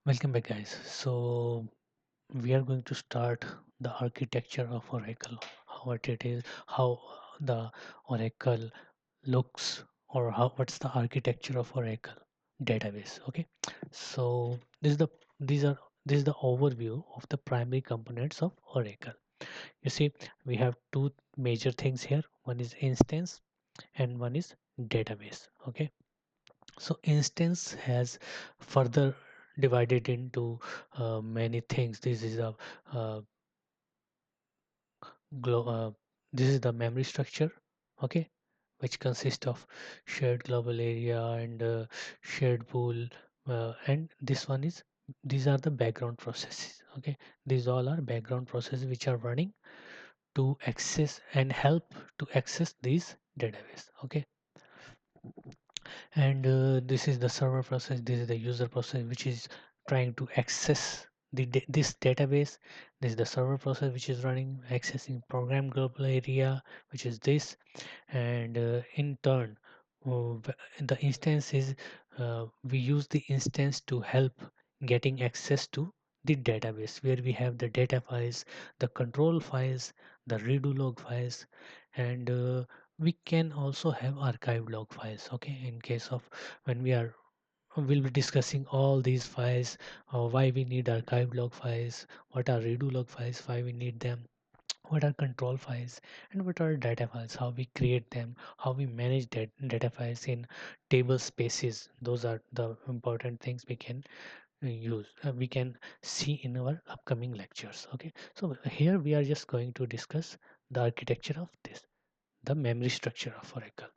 Welcome back, guys. So we are going to start the architecture of Oracle, what it is, how the Oracle looks, or how what's the architecture of Oracle database. Okay, so these are this is the overview of the primary components of Oracle. You see, we have two major things here. One is instance, and one is database. Okay, so instance has further divided into many things. Uh, glo- uh, this is the memory structure, okay, which consists of shared global area and shared pool, and this one is these are the background processes. Okay, these all are background processes which are running to access and help to access these database. Okay, and this is the server process, this is the user process which is trying to access this database. This is the server process which is running accessing program global area, which is this. And in turn, the instance is we use the instance to help getting access to the database, where we have the data files, the control files, the redo log files, and we can also have archive log files. Okay, in case of when we'll be discussing all these files, why we need archive log files, what are redo log files, why we need them, what are control files, and what are data files, how we create them, how we manage data files in table spaces. Those are the important things we can we can see in our upcoming lectures. Okay, so here we are just going to discuss the architecture of this, the memory structure of Oracle.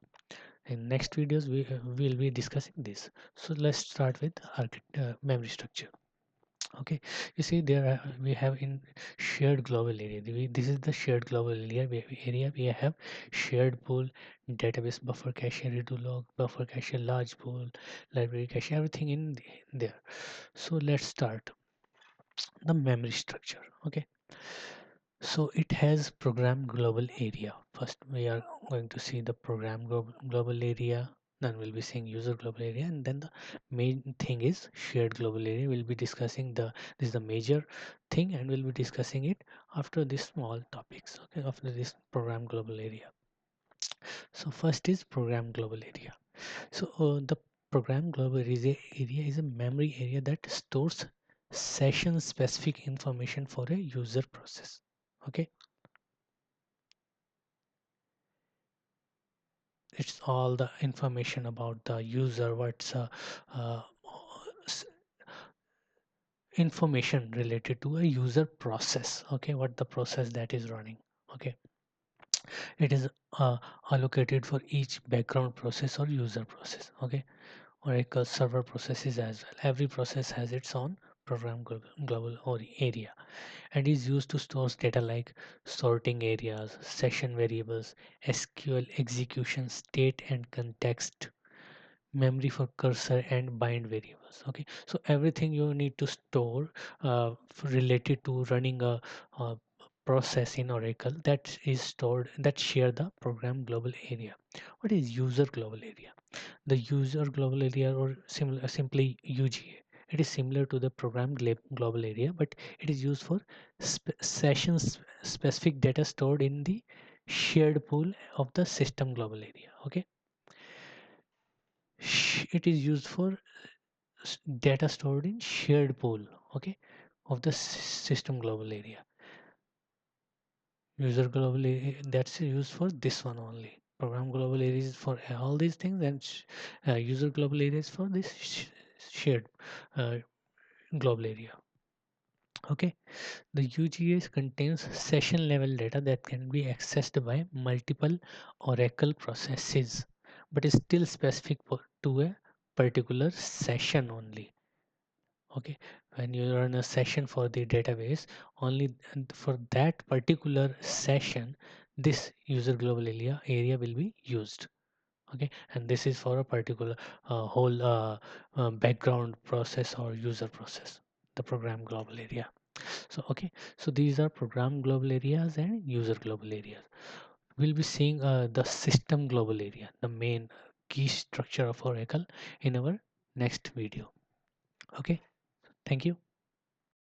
In next videos we will be discussing this. So let's start with memory structure. Okay, you see there we have in shared global area. This is the shared global area. We have shared pool, database, buffer cache, redo log, buffer cache, large pool, library cache, everything in there. So let's start the memory structure. Okay, so it has program global area. First, we are going to see the program global area. Then we'll be seeing user global area, and then the main thing is shared global area. We'll be discussing this is the major thing, and we'll be discussing it after these small topics. Okay, after this program global area. So first is program global area. So the program global area is a memory area that stores session specific information for a user process. Okay, it's all the information about the user, what's uh, s- information related to a user process. Okay, what the process that is running. Okay, it is allocated for each background process or user process. Okay, Oracle server processes as well. Every process has its own program global or area, and is used to store data like sorting areas, session variables, SQL execution state and context, memory for cursor and bind variables. Okay, so everything you need to store related to running a process in Oracle, that is stored, that share the program global area. What is user global area? The user global area, or similar, simply UGA, it is similar to the program global area, but it is used for sessions specific data stored in the shared pool of the system global area. Okay, it is used for data stored in shared pool, okay, of the system global area. User global area, that's used for this one only. Program global area is for all these things, and user global area is for this shared uh, global area. Okay, the UGA contains session level data that can be accessed by multiple Oracle processes, but is still specific to a particular session only. Okay, when you run a session for the database, only for that particular session this user global area will be used. Okay, and this is for a particular whole background process or user process, the program global area. So okay, so these are program global areas and user global areas. We'll be seeing the system global area, the main key structure of Oracle, in our next video. Okay, Thank you.